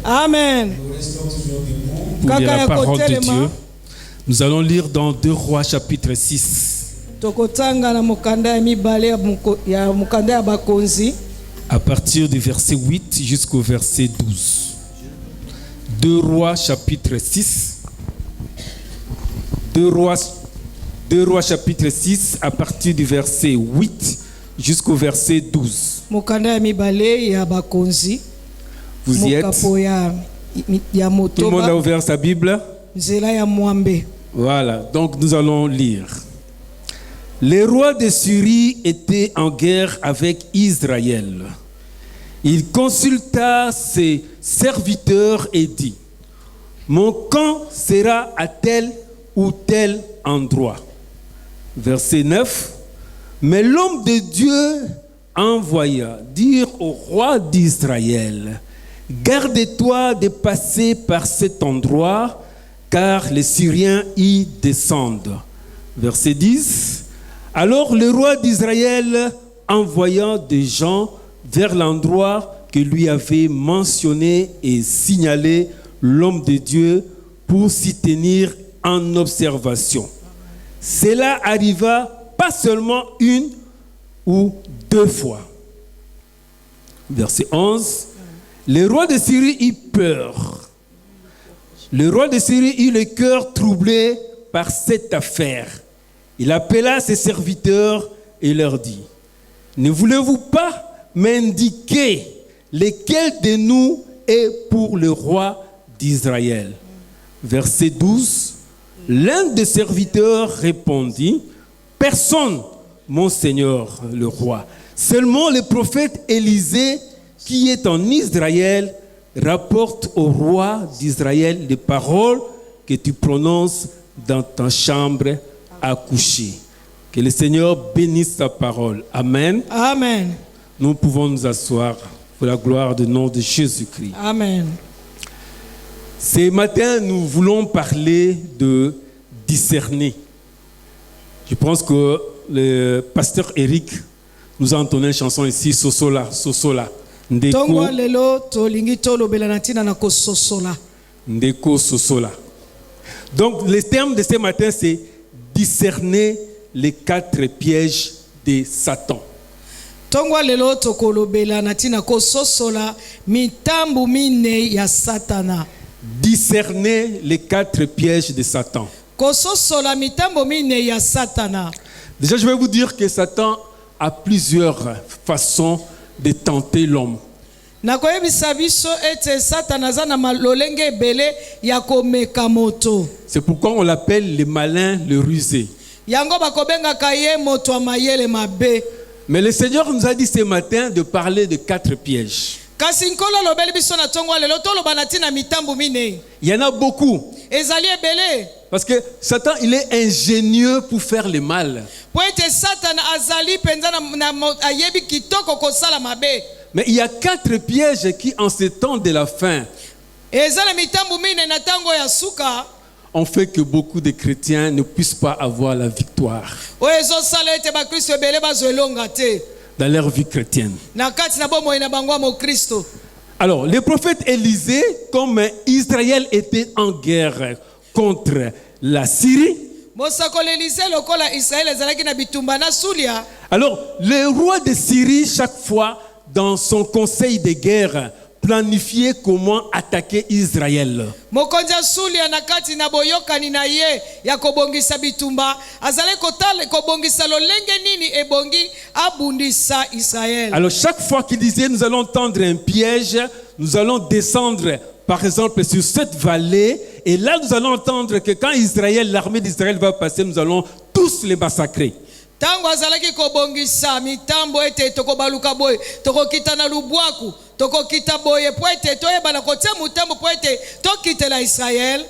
Amen. Nous restons toujours debout. Pour lire la parole de Dieu. Nous allons lire dans 2 Rois chapitre 6. À partir du verset 8 jusqu'au verset 12. 2 Rois chapitre 6. 2 Rois chapitre 6 à partir du verset 8 jusqu'au verset 12. Vous y êtes? Tout le monde a ouvert sa Bible? Voilà, donc nous allons lire. Les rois de Syrie étaient en guerre avec Israël. Il consulta ses serviteurs et dit: mon camp sera à tel ou tel endroit. Verset 9. Mais l'homme de Dieu envoya dire au roi d'Israël: garde-toi de passer par cet endroit, car les Syriens y descendent. Verset 10. Alors le roi d'Israël envoya des gens vers l'endroit que lui avait mentionné et signalé l'homme de Dieu pour s'y tenir en observation. Cela arriva pas seulement une ou deux fois. Verset 11. Le roi de Syrie eut peur. Le roi de Syrie eut le cœur troublé par cette affaire. Il appela ses serviteurs et leur dit: ne voulez-vous pas m'indiquer lequel de nous est pour le roi d'Israël? Verset 12. L'un des serviteurs répondit: personne, mon Seigneur le roi. Seulement le prophète Élisée, qui est en Israël, rapporte au roi d'Israël les paroles que tu prononces dans ta chambre à coucher. Que le Seigneur bénisse sa parole. Amen. Amen. Nous pouvons nous asseoir pour la gloire du nom de Jésus-Christ. Amen. Ce matin, nous voulons parler de discerner. Je pense que le pasteur Eric nous a entonné une chanson ici, Sosola, Sosola. Ndeko, Ndeko Sosola. Donc, le terme de ce matin, c'est discerner les 4 pièges de Satan. Discerner les 4 pièges de Satan. Déjà, je vais vous dire que Satan a plusieurs façons de tenter l'homme. C'est pourquoi on l'appelle le malin, le rusé. Mais le Seigneur nous a dit ce matin de parler de 4 pièges. Il y en a beaucoup. Parce que Satan, il est ingénieux pour faire le mal. Mais il y a 4 pièges qui, en ce temps de la fin, ont fait que beaucoup de chrétiens ne puissent pas avoir la victoire dans leur vie chrétienne. Alors, le prophète Élisée, comme Israël était en guerre contre la Syrie, alors le roi de Syrie, chaque fois dans son conseil de guerre, planifiait comment attaquer Israël. Alors chaque fois qu'il disait nous allons tendre un piège, nous allons descendre par exemple sur cette vallée, et là nous allons entendre que quand l'armée d'Israël va passer, nous allons tous les massacrer. Tango azalaki kobongisa mitambo ete tokobaluka boy tokokita na lubwaku tokokita boye po ete toyeba na kotia mutambo po ete tokitela Israël.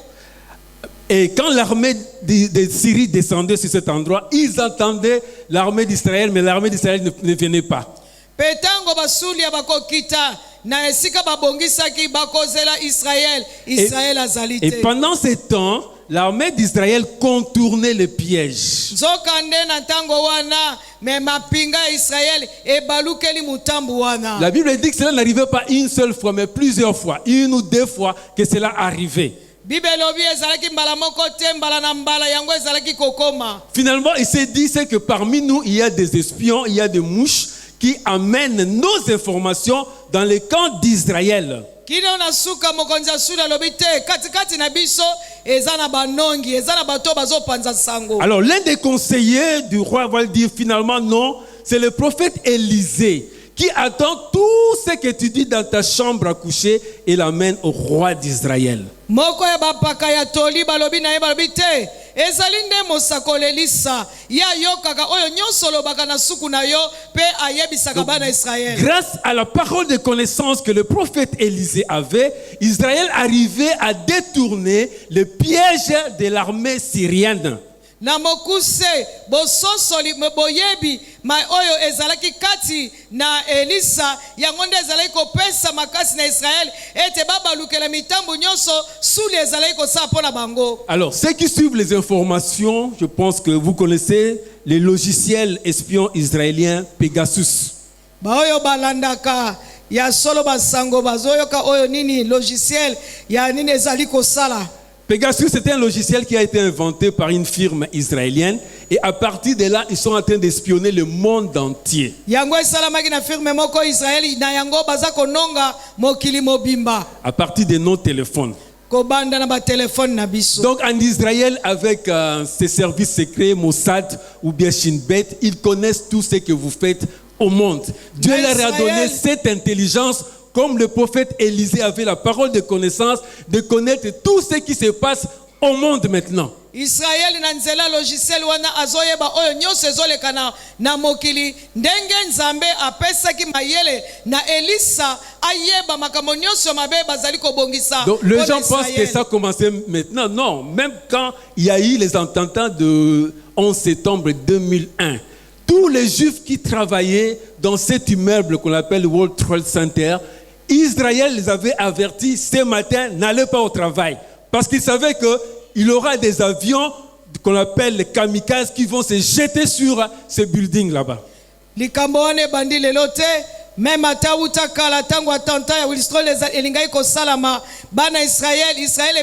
Et quand l'armée de Syrie descendait sur cet endroit, ils entendaient l'armée d'Israël, mais l'armée d'Israël ne venait pas. Petango basulia bakokita na esika babongisa ki bakozela Israël azalite. Et pendant ce temps, l'armée d'Israël contournait le piège. nzokande na ntango wana me mapinga ya israele ebalukeli mutambu wana. La Bible dit que cela n'arrivait pas une seule fois, mais plusieurs fois, une ou deux fois que cela arrivait. Bible elobi ezalaki mbala moko te mbala na mbala yango ezalaki kokoma. Finalement, il s'est dit c'est que parmi nous, il y a des espions, il y a des mouches qui amènent nos informations dans les camps d'Israël. Kino na suka mokonzi asula lobi te katikati na biso eza na banongi eza na bato bazopanza sango. Alors l'un des conseillers du roi va le dire finalement non, c'est le prophète Élisée qui attend tout ce que tu dis dans ta chambre à coucher et l'amène au roi d'Israël. Moko ya bapaka ya toli balobi na ye balobi te ezali nde mosakolelisa ya yokaka oyo nyonso lobaka na suku na yo pe ayebisaka bana Israël. Grâce à la parole de connaissance que le prophète Élisée avait, Israël arrivait à détourner le piège de l'armée syrienne. Na mokuse bososoli boyebi ma oyo ezalaki kati na Elisa yango nde ezalaki kopesa makasi na Israël ete babalukela mitambo nyonso suli ezalaki kosala mpona bango. Alors, ceux qui suivent les informations, je pense que vous connaissez les logiciels espions israéliens Pegasus. Baoyo balandaka ya solo basango bazoyoka oyo nini logiciel ya nini ezali kosala. Pegasus, c'est un logiciel qui a été inventé par une firme israélienne et à partir de là, ils sont en train d'espionner le monde entier. Yango esalamaki na firme moko Israeli na yango baza kononga mokili mobimba. À partir de nos téléphones. Kobanda na ba téléphone na biso. Donc en Israël, avec ces services secrets, Mossad ou bien Shin Bet, ils connaissent tout ce que vous faites au monde. Dieu leur a donné cette intelligence. Comme le prophète Élisée avait la parole de connaissance, de connaître tout ce qui se passe au monde maintenant. Israël na nzela logiciel wana azoyeba oyo nyonso ezoleka na mokili ndenge nzambe apesaki mayele na Elisa ayeba makambo nyonso mabe bazali kobongisa. Donc les gens pensent que ça a commencé maintenant. Non, même quand il y a eu les attentats de 11 septembre 2001, tous les juifs qui travaillaient dans cet immeuble qu'on appelle World Trade Center, Israël les avait avertis ce matin, n'allez pas au travail. Parce qu'ils savaient qu'il y aura des avions qu'on appelle les kamikazes qui vont se jeter sur ces buildings là-bas. Likambo wane bandi lelo te même atauta kala tango atanta ya Wilstro les elingai ko salama bana Israël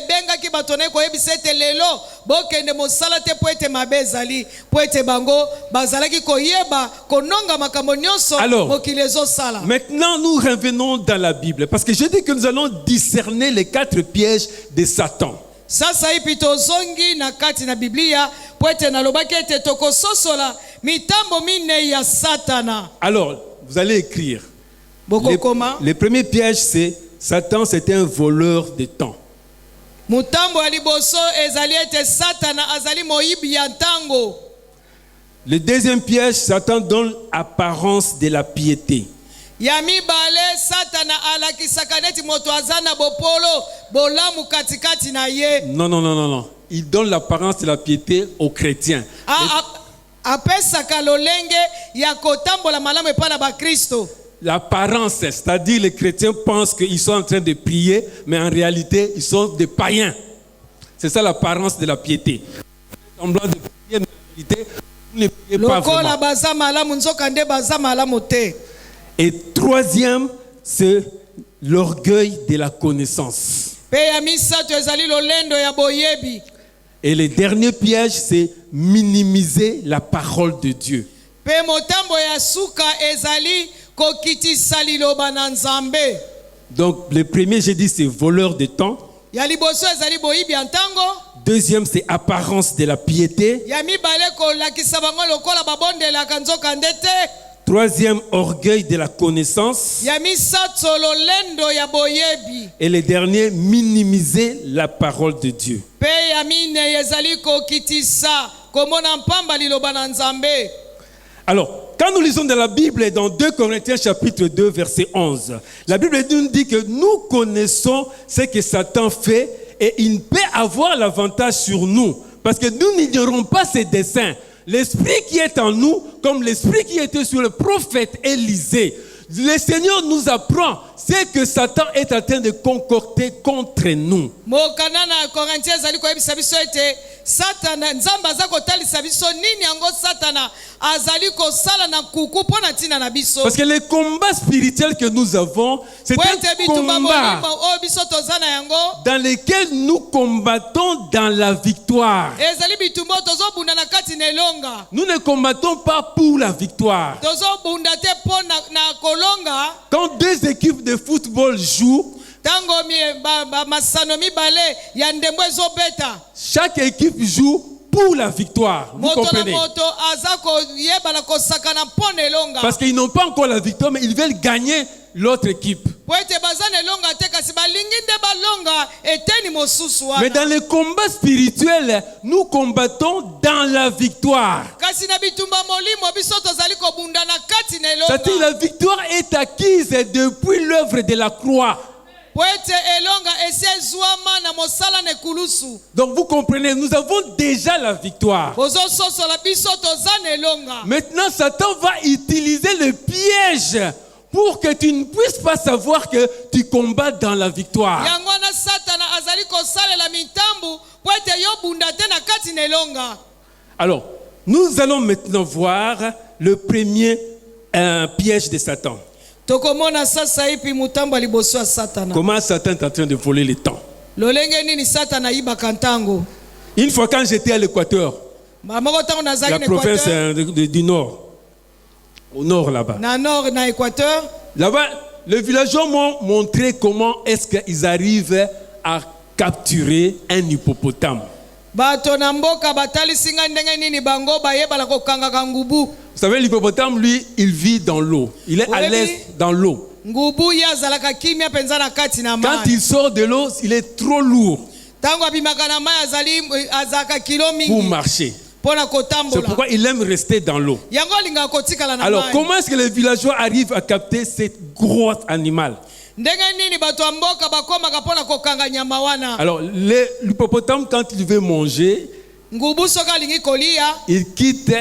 benga ki batone ko yebisete lelo bokende mosala te po ete mabezali po ete bango bazalaki ko yeba kononga makambo nyonso mokili ezosala. Maintenant nous revenons dans la Bible parce que je dis que nous allons discerner les 4 pièges de Satan. Sasa hipi tozongi na kati na Biblia po ete nalobaki ete tokososola mitambo mine ya Satana. Alors vous allez écrire. Le premier piège, c'est Satan, c'est un voleur de temps. Mutambo aliboso ezali ete Satana azali moyibi ya ntango. Le deuxième piège, Satan donne apparence de la piété. Ya mibale Satana alakisaka neti moto azana bopolo bolamu katikati na ye. Non. Il donne l'apparence de la piété aux chrétiens. Apesaka lolenge ya kotambola malamu epana ba Kristo. L'apparence, c'est-à-dire les chrétiens pensent qu'ils sont en train de prier, mais en réalité, ils sont des païens. C'est ça l'apparence de la piété. Semblant de prier, mais en réalité, vous ne priez pas vraiment. Et troisième, c'est l'orgueil de la connaissance. Et le dernier piège, c'est minimiser la parole de Dieu. Donc le premier, j'ai dit, c'est voleur de temps. Deuxième, c'est apparence de la piété. Troisième, orgueil de la connaissance. Et le dernier, minimiser la parole de Dieu. Alors, quand nous lisons dans la Bible, dans 2 Corinthiens chapitre 2, verset 11, la Bible nous dit que nous connaissons ce que Satan fait et il peut avoir l'avantage sur nous parce que nous n'ignorons pas ses desseins. L'esprit qui est en nous, comme l'esprit qui était sur le prophète Élisée, le Seigneur nous apprend, c'est que Satan est en train de concocter contre nous. mokana na Corinthiens ezali koyebisa biso ete satana nzambe aza kotalisa biso nini yango satana azali kosala na kuku mpo na ntina na biso. Parce que le combat spirituel que nous avons, c'est Po ete un bitumba combat molimo oyo biso toza na yango dans lequel nous combattons dans la victoire. ezali bitumba oyo tozobunda na kati na elonga. Nous ne combattons pas pour la victoire. Tozobunda te mpo na kolonga. Quand deux équipes de football jouent, Tango masano mibale ya ndembo ezobeta. chaque équipe joue pour la victoire. Vous Moto na comprenez? moto aza koyebana kosakana mpo na elonga. Parce qu'ils n'ont pas encore la victoire, mais ils veulent gagner l'autre équipe. Po ete baza na elonga te kasi balingi nde balonga eteni mosusu Mais wana. dans le combat spirituel, nous combattons dans la victoire. Kasi na bitumba molimo biso tozali kobunda na kati na C'est-à-dire elonga. la victoire est acquise depuis l'œuvre de la croix. Po ete elonga esi ezwama na mosala na ekulusu. Donc vous comprenez, nous avons déjà la victoire. Bozososola biso toza na elonga. Maintenant, Satan va utiliser le piège pour que tu ne puisses pas savoir que tu combats dans la victoire. Yango wana satana azali kosalela mitambu po ete yo bunda te na kati na elonga. Alors, nous allons maintenant voir le premier piège de Satan. Tokomona sasa ipi mutambo liboso ya satana. Comment Satan est en train de voler le temps. Lolenge nini satana yibaka ntango. Une fois quand j'étais à l'Équateur, Mamoko tango nazali la na province Équateur. du Nord, au nord là-bas. Na nord na Équateur. Là-bas, les villageois m'ont montré comment est-ce qu'ils arrivent à capturer un hippopotame. Bato na mboka batalisi nga ndenge nini bango bayebala kokangaka ngubu. Vous savez, l'hippopotame, lui, il vit dans l'eau. Il est à Oui, l'aise oui. dans l'eau. Ngubu ye azalaka kimia penza na kati na Quand mai. il sort de l'eau, il est trop lourd Tango abimaka na mai azalaka kilo pour mingi marcher. mpona C'est kotambola. pourquoi il aime rester dans l'eau. Yango alingaka kotikala na Alors, mai. comment est-ce que les villageois arrivent à capter cet gros animal? Ndenge nini bato ya mboka bakomaka mpona kokanga nyama wana. Alors, l'hippopotame, quand il veut manger, Ngubu soki alingi kolia il quitte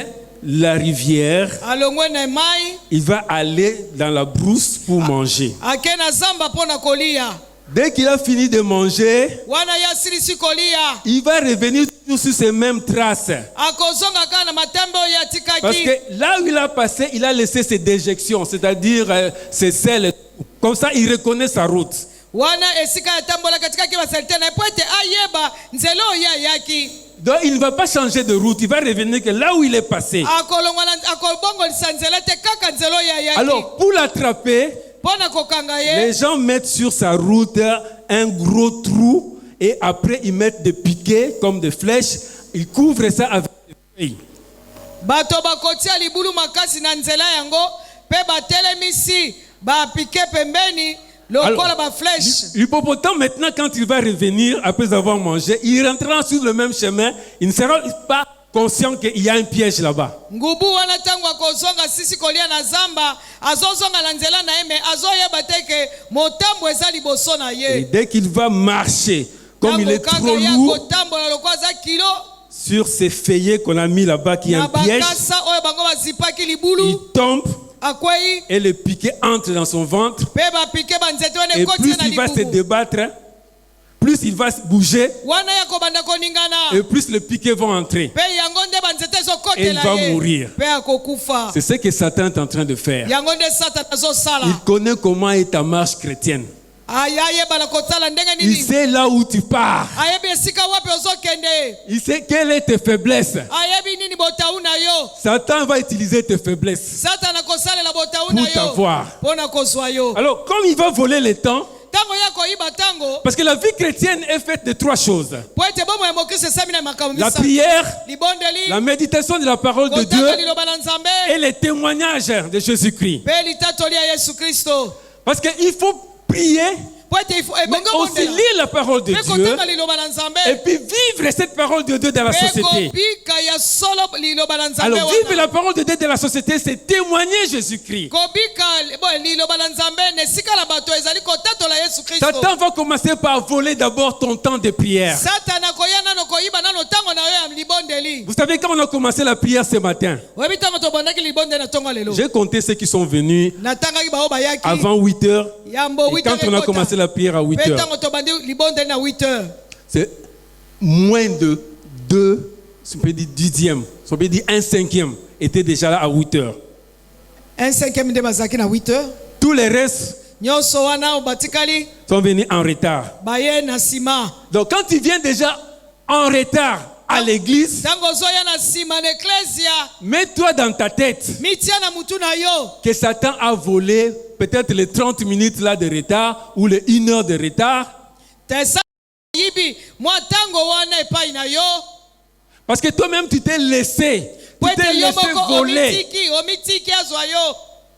la rivière, alongwe na mai il va aller dans la brousse pour manger. ake na zamba mpona kolia. Dès qu'il a fini de manger, Wana ye asilisi kolia il va revenir toujours sur ces mêmes traces. akozonga kaka na matembe oyo Parce atikaki. que là où il a passé, il a laissé ses déjections, c'est-à-dire ses selles. Comme ça, il reconnaît sa route. Wana esika yatambola katikaki basalite na po ete ayeba nzela oyo ayaki. Donc, il ne va pas changer de route. Il va revenir que là où il est passé. Akolongwa akobongolisa nzela te kaka nzela oyo ayaki. Alors, pour l'attraper, Mpona kokanga ye les gens mettent sur sa route un gros trou et après, ils mettent des piquets comme des flèches. Ils couvrent ça avec des feuilles. bato bakotia libulu makasi na nzela yango pe batelemisi bapike pembeni lokola baflèche. L'hippopotame, maintenant, quand il va revenir après avoir mangé, il rentrera sur le même chemin. Il ne sera pas conscient qu'il y a un piège là-bas. Ngubu wana tango akozonga sisi kolia na zamba azozonga na nzela na ye me azoyeba te ke motambo eza liboso na Et ye. dès qu'il va marcher, comme il est Tango trop kaka ye lourd, akotambola lokola aza kilo sur ces feuillets qu'on a mis là-bas, qui est na un piège, bakasa oyo bango bazipaki libulu il tombe akwei et le piquet entre dans son ventre. pe bapike banzete wana Et plus ekoti na il va se libumu débattre, plus il va bouger, wana ya kobanda koningana et plus le piquet va entrer. pe yango nde banzete Et il ezokotela va ye mourir. pe akokufa. C'est ce que Satan est en train de faire. Yango nde Satan azosala. Il connaît comment est ta marche chrétienne. Ayeba kosala ndenge Il nini. sait là où tu pars. Ayebi esika wapi ozokende. Il sait quelles sont tes faiblesses. Ayebi nini botau na yo. Satan va utiliser tes faiblesses Satan akosalela botau pour na yo t'avoir. mpona kozwa yo. Alors, comme il va voler le temps, Tango ya koyiba tango parce que la vie chrétienne est faite de trois choses. po ete bomo ya mokristo esami na makambo La misatu. prière, Libondeli, la méditation de la parole de Dieu kotaka liloba na Nzambe, et les témoignages de Jésus-Christ. pe litatoli ya Yesu Kristo. Parce qu'il faut prier, Po ete mais ebongo aussi bondela. lire la parole de Pe Dieu kotaka liloba na et Nzambe. puis vivre cette parole de Dieu dans la Pe société. kobika ya solo liloba na Nzambe Alors, vivre wana. la parole de Dieu dans la société, c'est témoigner Jésus-Christ. Kobika liloba na Nzambe nesika la bato ezali kotatola Yesu Kristo. Satan va commencer par voler d'abord ton temps de prière. Satan akoya nano koyiba koyiba nano ntango na yo ya libondeli. Vous savez, quand on a commencé la prière ce matin, Oyebi ntango tobandaki libondeli na ntongo lelo. j'ai compté ceux qui sont venus Natangaki bao bayaki. avant 8 heures. Yambo Et 8 quand on a commencé la prière à 8 Pe heures, ntango tobandi libondeli na 8 heures. c'est moins de 2, on peut dire dixième, on peut dire 1/5 était déjà là à 8 heures. 1/5 nde bazaki na 8 heures. Tous les restes Nyonso wana batikali sont venus en retard. baye na sima. Donc quand tu viens déjà en retard à l'église, Ntango zoya na sima na eklesia, mets-toi dans ta tête mitia na mutu na yo. que Satan a volé peut-être les 30 minutes là de retard ou les 1 heure de retard. Tesa yibi mwa tango wana epai na yo. Parce que toi-même tu t'es laissé, tu t'es Pwete yo laissé moko voler. omitiki azwa yo.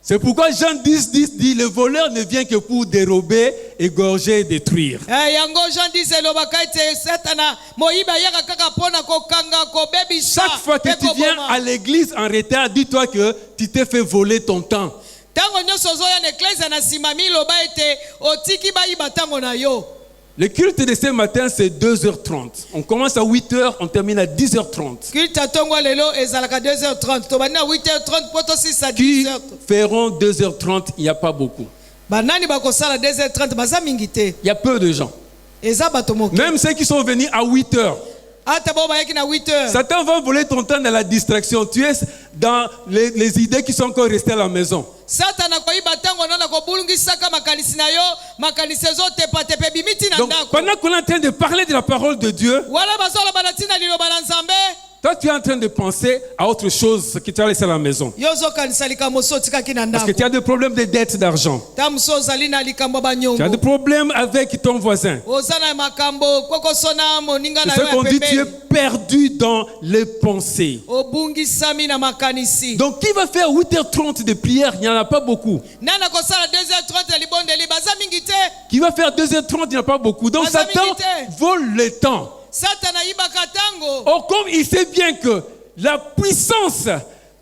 C'est pourquoi Jean 10 dit, le voleur ne vient que pour dérober, égorger et détruire. Yango Jean disait lobaka ete satana moyiba yaka kaka pona kokanga kobebisa. Chaque fois que tu viens à l'église en retard, dis-toi que tu t'es fait voler ton temps. Tango nyonso zoya na eklesia na simami loba ete otiki bayiba tango na yo. Le culte de ce matin, c'est 2h30. On commence à 8h, on termine à 10h30. Culte tongo lelo ezalaka 2h30. Tobani na 8h30 poto 6 à Qui 10h. feront 2h30, il n'y a pas beaucoup. Banani bakosala 2h30 baza mingi te. Il y a peu de gens. Eza bato moke. Même ceux qui sont venus à 8h. Ata bo bayaki na 8h. Satan va voler ton temps dans la distraction. Tu es dans les idées qui sont encore restées à la maison. Satana koyiba tango nana kobulungisaka makanisi na yo, makanisi ezotepatepe bimiti na Donc, ndako. pendant qu'on est en train de parler de la parole de Dieu, Wala bazola banatina liloba na Nzambe. toi, tu es en train de penser à autre chose que tu as laissé à la maison. Yo zokanisa likambo so tikaki na Parce que ndako. tu as des problèmes de dettes d'argent. Tamuso ozali na likambo Tu as des banyongo. problèmes avec ton voisin. Ozana makambo kokosona moninga na C'est yo ce qu'on ya dit, tu es pembeni. perdu dans les pensées. Obungisami na makanisi. Donc, qui va faire 8h30 de prière? Il n'y en a pas beaucoup. Nana kosala 2h30 ya libondeli baza mingi te. Qui va faire 2h30? Il n'y en a pas beaucoup. Donc, Baza Satan mingi te. vole le temps. Satana yibaka tango. Or, comme il sait bien que la puissance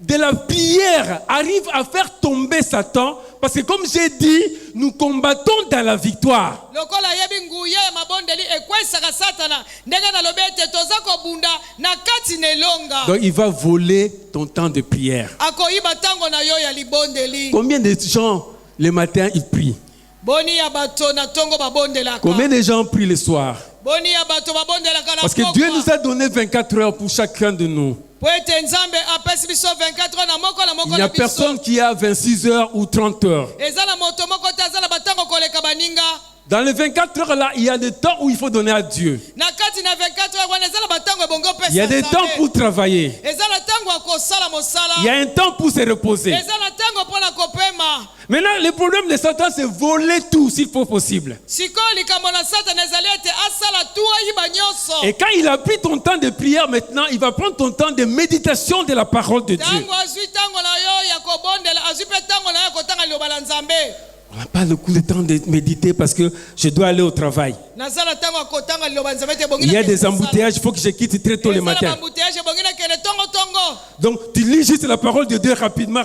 de la prière arrive à faire tomber Satan, parce que comme j'ai dit, nous combattons dans la victoire. Lokola yebi nguye ya mabondeli ekwesaka satana ndenge na lobete toza kobunda na kati nelonga. Donc il va voler ton temps de prière. Akoyiba tango na yo ya libondeli. Combien de gens le matin ils prient? Boni ya bato na tongo babondelaka. Combien de gens prient le soir? Boni ya bato babondelaka na Parce que Dieu nous a donné 24 heures pour chacun de nous. Poete Nzambe apesi biso 24 heures na moko Il n'y na a biso. personne qui a 26 heures ou 30 heures. Ezala moto moko te azala batango koleka baninga. Dans les 24 heures là, il y a des temps où il faut donner à Dieu. Na kati na 24 heures wana ezala batango bongo pesa. Il y a des temps pour travailler. Ezala tango akosala mosala. Il y a un temps pour se reposer. Ezala tango pona kopema. Maintenant, le problème de Satan, c'est voler tout s'il faut possible. Siko likambo na satana ezali ete asala tu ayiba nyonso. Et quand il a pris ton temps de prière, maintenant, il va prendre ton temps de méditation de la parole de Dieu. Tango azwi tango na yo ya kobondela azwi pe tango na yo kotanga liloba la Nzambe. On n'a pas le coup de temps de méditer parce que je dois aller au travail. Nazala tango akotanga liloba Nzambe te bongina. Il y a des embouteillages, il faut que je quitte très tôt le matin. Embouteillage bongina kene tongo tongo. Donc, tu lis juste la parole de Dieu rapidement,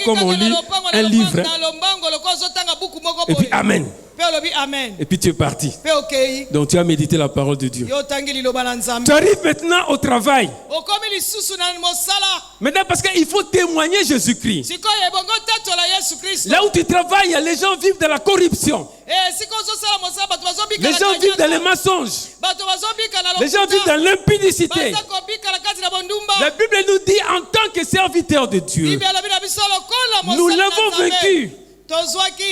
comme on lit un livre. Et puis, Amen. Amen. Et puis tu es parti. Donc tu as médité la parole de Dieu. Tu arrives maintenant au travail. Maintenant parce qu'il faut témoigner Jésus-Christ. Là où tu travailles, les gens vivent dans la corruption. Les gens vivent dans les mensonges. Les gens vivent dans l'impudicité. La Bible nous dit en tant que serviteurs de Dieu, nous l'avons vaincu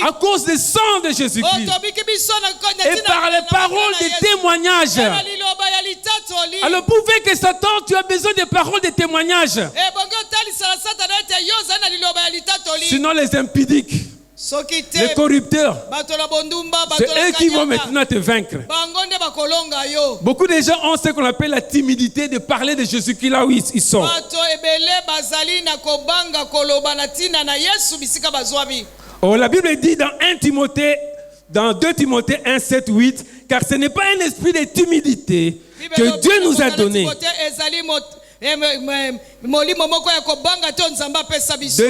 à cause du sang de Jésus-Christ et par les paroles de témoignage. Alors pouvez que Satan, tu as besoin de paroles de témoignage. Sinon les impudiques, les corrupteurs, c'est eux qui vont maintenant te vaincre. Beaucoup de gens ont ce qu'on appelle la timidité de parler de Jésus-Christ là où ils sont. Oh, la Bible dit dans 1 Timothée, dans 2 Timothée 1, 7, 8, car ce n'est pas un esprit de timidité que Dieu nous a donné. 2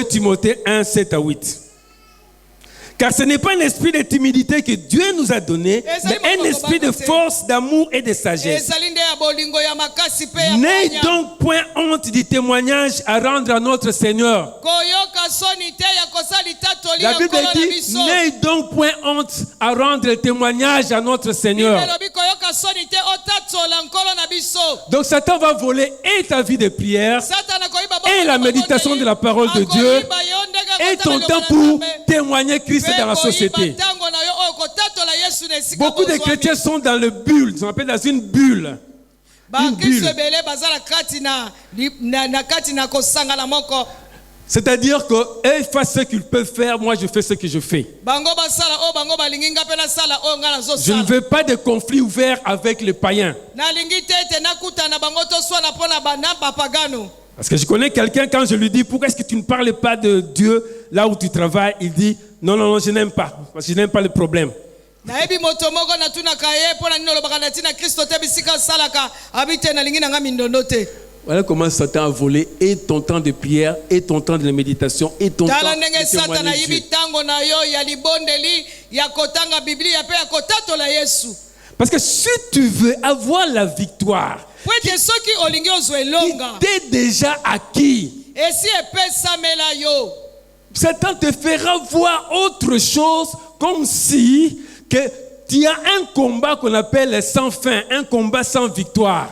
Timothée 1, 7 à 8. Car ce n'est pas un esprit de timidité que Dieu nous a donné, mais un esprit de force, d'amour et de sagesse. bolingo ya makasi pe ya N'ayez mwanya. donc point honte du témoignage à rendre à notre Seigneur. Koyoka soni te ya kosala litatoli La ya Bible nkolo na dit, biso. n'ayez donc point honte à rendre le témoignage à notre Seigneur. Elobi koyoka soni te otatola nkolo na biso. Donc Satan va voler et ta vie de prière, Satana koyiba et la méditation de la parole de Dieu, et ton temps pour témoigner Christ dans la société. Beaucoup de chrétiens sont dans le bulle, on appelle dans une bulle. Une bulle. C'est-à-dire qu'eux font ce qu'ils peuvent faire, moi je fais ce que je fais. Je ne veux pas de conflit ouvert avec les païens. Parce que je connais quelqu'un, quand je lui dis pourquoi est-ce que tu ne parles pas de Dieu là où tu travailles, il dit non, non, non, je n'aime pas, parce que je n'aime pas le problème. Voilà comment Satan a volé et ton temps de prière, et ton temps de méditation, et ton temps de témoigner Dieu. Parce que si tu veux avoir la victoire, qui t'est déjà acquis, Satan te fera voir autre chose comme si que tu as un combat qu'on appelle sans fin, un combat sans victoire.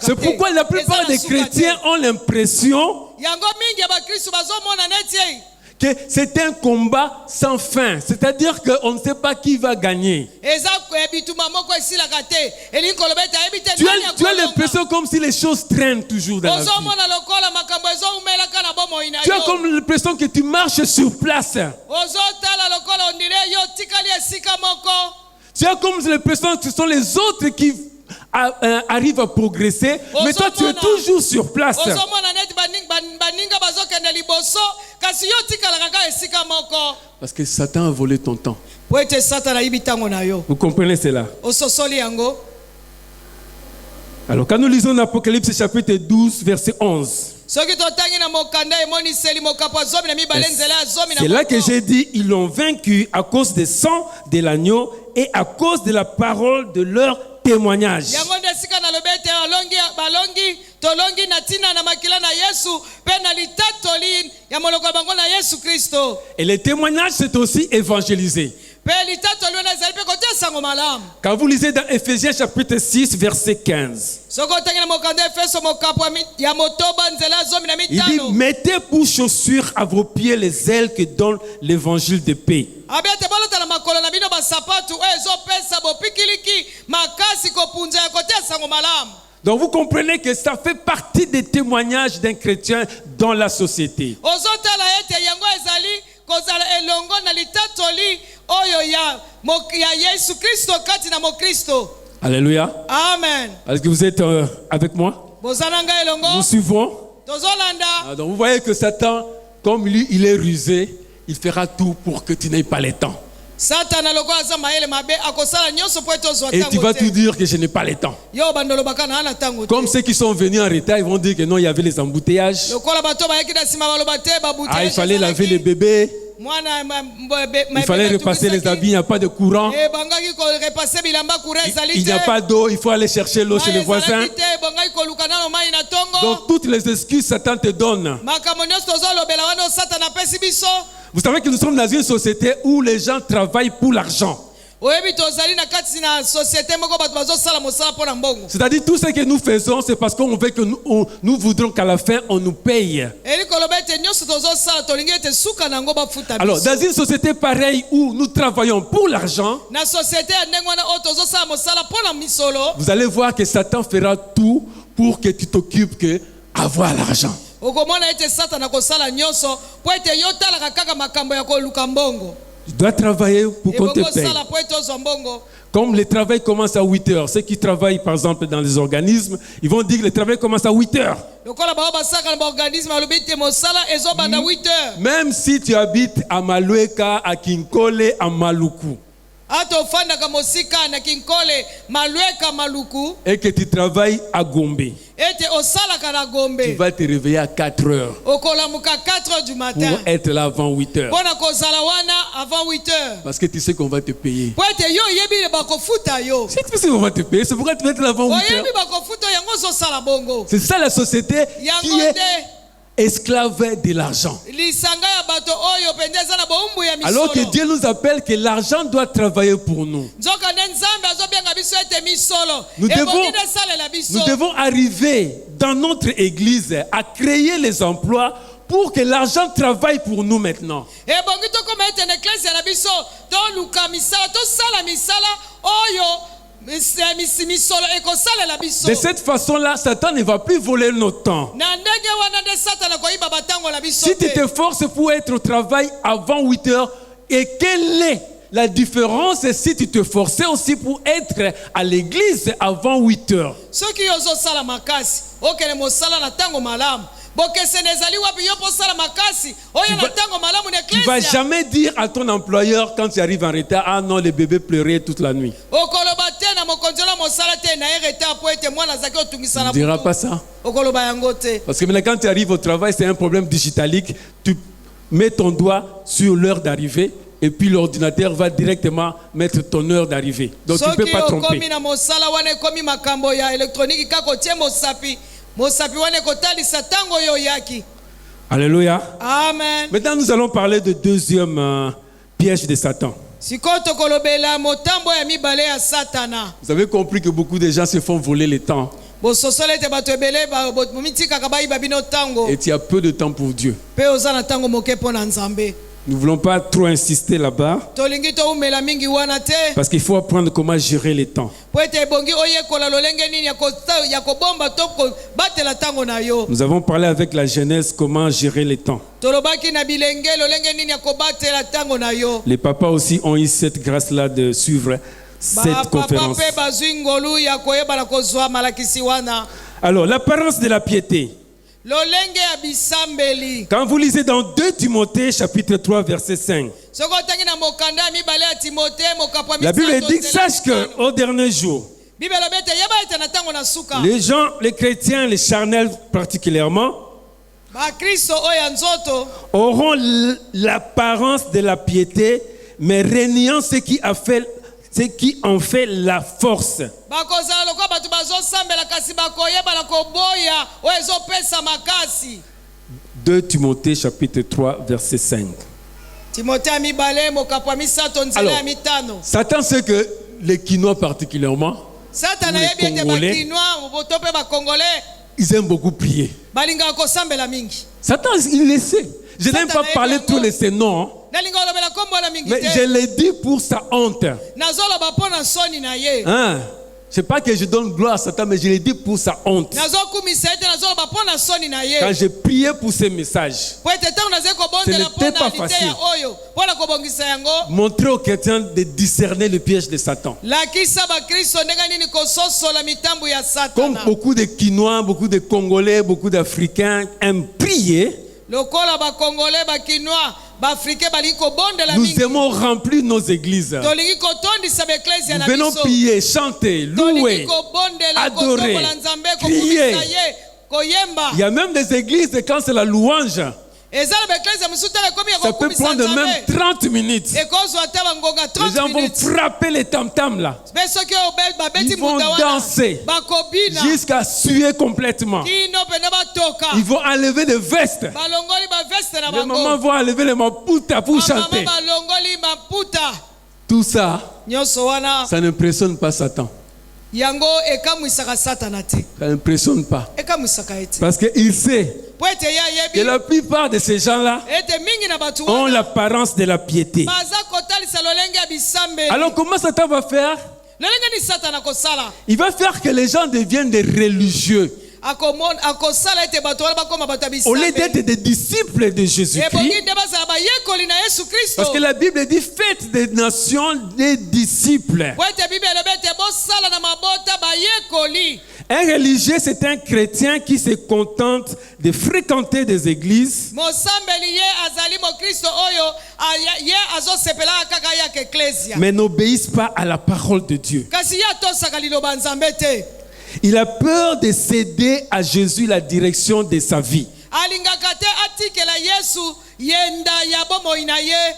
C'est pourquoi la plupart des chrétiens ont l'impression que c'est un combat sans fin. C'est-à-dire qu'on ne sait pas qui va gagner. Tu as l'impression comme si les choses traînent toujours dans la vie. Tu as comme l'impression que tu marches sur place. Tu as comme l'impression que ce sont les autres qui arrivent à progresser, mais toi tu es toujours sur place. Parce que Satan a volé ton temps. Vous comprenez cela? Alors quand nous lisons l'Apocalypse chapitre 12 verset 11, c'est là que j'ai dit, ils l'ont vaincu à cause du sang de l'agneau et à cause de la parole de leur témoignage. Et le témoignage, c'est aussi évangéliser. Quand vous lisez dans Ephésiens chapitre 6 verset 15, il dit, mettez pour chaussures à vos pieds les ailes que donne l'évangile de paix. Donc vous comprenez que ça fait partie des témoignages d'un chrétien dans la société. Alléluia. Amen. Est-ce que vous êtes avec moi? Nous suivons. Donc vous voyez que Satan, comme lui, il est rusé, il fera tout pour que tu n'aies pas le temps. Et tu vas tout dire que je n'ai pas le temps. Comme ceux qui sont venus en retard, ils vont dire que non, il y avait les embouteillages. Ah, il fallait laver les bébés. Il fallait repasser les habits, il n'y a pas de courant. Il n'y a pas d'eau, il faut aller chercher l'eau chez les voisins. Donc toutes les excuses Satan te donne. Vous savez que nous sommes dans une société où les gens travaillent pour l'argent. C'est-à-dire tout ce que nous faisons, c'est parce qu'on veut que nous voudrons qu'à la fin on nous paye. Alors dans une société pareille où nous travaillons pour l'argent, vous allez voir que Satan fera tout pour que tu t'occupes que avoir l'argent. Tu dois travailler pour qu'on te paye. Comme le travail commence à 8 heures, ceux qui travaillent par exemple dans les organismes, ils vont dire que le travail commence à 8 heures. Même si tu habites à Malueka, à Kinkole, à Maluku. atofandaka mosika na kinkole malweka maluku et que tu travailles à Gombe, ete osalaka na tu Gombe vas te réveiller à 4 heures okolamuka 4h du pour matin être là avant 8 heures. pona kozala wana avant 8h Parce que tu sais qu'on va te payer. po ete yo oyebi bakofuta yo Si tu sais qu'on va te payer, c'est pourquoi tu vas être là avant 8 heures. oyebi bakofuta yango ozosala bongo C'est ça la société qui yango est nde esclave de l'argent. lisanga ya bato oyo penza eza na boumbu ya Alors que misolo Dieu nous appelle que l'argent doit travailler pour nous. nzoka nde nzambe azobenga biso ete misolo Nous devons- ebongi nde esalela biso Nous devons arriver dans notre église à créer les emplois pour que l'argent travaille pour nous maintenant. ebongi tokoma ete na eklesi na biso toluka misala tosala misala oyo misolo ekosalela biso De cette façon-là, Satan ne va plus voler notre temps. na ndenge wana nde satana koyiba batango na biso Si tu te t'efforces pour être au travail avant 8 heures, et quelle est la différence si tu te forçais aussi pour être à l'église avant 8 heures? soki ozosala makasi okende mosala na ntango malamu bokesene ezali wapi yo posala makasi oyo na ntango malamu na Tu ne vas eklesi jamais dire à ton employeur quand tu arrives en retard, ah non, le bébé pleurait toute la nuit. okoloba te na mokonzi na mosala te na ye retard po ete mwana azalaki otungisa Tu na ne diras butu. pas ça. okoloba yango te Parce que maintenant, quand tu arrives au travail, c'est un problème digitalique. Tu mets ton doigt sur l'heure d'arrivée et puis l'ordinateur va directement mettre ton heure d'arrivée. Donc tu ne peux soki pas okomi tromper. na mosala wana ekomi makambo ya elektroniki kaka otie mosapi wana ekotalisa ntango oyo oyaki Alléluia. amen Maintenant, nous allons parler de deuxième piège de Satan. sikoyo tokolobela motambo ya mibale ya satana Vous avez compris que beaucoup de gens se font voler le temps bososola ete bato ebele momitikaka bayiba bino ntango et tu as peu de temps pour Dieu. mpe oza na ntango moke mpo na nzambe Nous ne voulons pas trop insister là-bas tolingi toumela mingi wana te parce qu'il faut apprendre comment gérer le temps. po ete ebongi oyekola lolenge nini ya kobomba to kobatela ntango na yo Nous avons parlé avec la jeunesse comment gérer le temps. tolobaki na bilenge lolenge nini ya kobatela ntango na yo Les papas aussi ont eu cette grâce-là de suivre cette bapapa conférence. mpe bazwi ngolu ya koyeba na kozwa malakisi wana Alors, l'apparence de la piété. lolenge ya bisambeli Quand vous lisez dans 2 Timothée chapitre 3 verset 5, soki otangi na mokanda ya mibale ya timote mokapwa la Bible misato dit, nzela sache mitano. qu'au dernier jour, bible elobi ete yeba ete na ntango na suka les gens, les chrétiens, les charnels particulièrement, bakristo oyo ya nzoto auront l'apparence de la piété, mais régnant ce qui en fait la force. bakozala lokola bato bazosambela kasi bakoyeba na koboya oyo ezopesa makasi 2 Timothée chapitre 3 verset 5. timote ya mibale mokapwa misato nzela Alors, ya mitano Satan sait que les Quinois particulièrement, satana Ou les yebi ete Congolais. bakinwa to mpe bakongolais ils aiment beaucoup prier. balingaka kosambela mingi Satan, il le sait. Je n'aime pas Satan parler ayebi tous yango. les ces noms, nalinga olobela kombo na mingi mais je te le dis pour sa honte. nazoloba mpo na soni na ye Hein? C'est pas que je donne gloire à Satan, mais je le dis pour sa honte. nazokumisa ete nazoloba mpo na soni na Quand ye j'ai prié pour ces messages, po ete ntango nazali kobondela Ce mpo n'était pas na lite facile. ya oyo mpo na kobongisa yango montrer aux chrétiens de discerner le piège de Satan. lakisa bakristo ndenge nini kososola mitambo ya Comme satana beaucoup de Quinois, beaucoup de Congolais, beaucoup d'Africains aiment prier, lokola bakongole bakinwa baafrikain balingi kobondela nous mingi aimons remplir nos églises. tolingi kotondisa baeklezia na Nous venons biso prier, chanter, tolingi louer, kobondela adorer, kotombola nzambe crier. kokumisa ye koyemba Il y a même des églises, quand c'est la louange, eza na baeklezia mosusu tala ekomi ya ça peut kokumisa prendre même nzambe 30 minutes. ekozwa ata bangonga Les 30 gens vont minutes frapper les tam-tams là, mpe soki oyo babeti Ils vont muda wana danser bakobina jusqu'à suer complètement. kino mpena batoka Ils vont enlever des vestes. balongoli baveste na Les mamans bango vont enlever les maputa pour bamama chanter. balongoli maputa Tout ça, nyonso wana ça n'impressionne pas Satan. yango ekamwisaka satana te Ça n'impressionne pas. ekamwisaka ye te Parce qu'il sait po ete ye que ayebi la plupart de ces gens-là ete mingi na bato ont wana l'apparence de la piété. baza kotalisa lolenge ya bisambeli Alors comment Satan va faire? lolenge ni satana akosala Il va faire que les gens deviennent des religieux. akosala ete bato wana bakoma bato ya Au lieu d'être bisambeli des disciples de ebongi Jésus-Christ. nde bazala bayekoli na yesu kristo Parce que la Bible dit faites des nations des disciples. po ete bible elobi ete bosala na mabota bayekoli Un religieux, c'est un chrétien qui se contente de fréquenter des églises, mosambeli ye azali mokristo oyo ye azosepelaka kaka yaka eklesia mais n'obéissent pas à la parole de Dieu. kasi ye atosaka liloba nzambe te. Il a peur de céder à Jésus la direction de sa vie. alingaka te atikela yesu yenda ya bomoi na ye.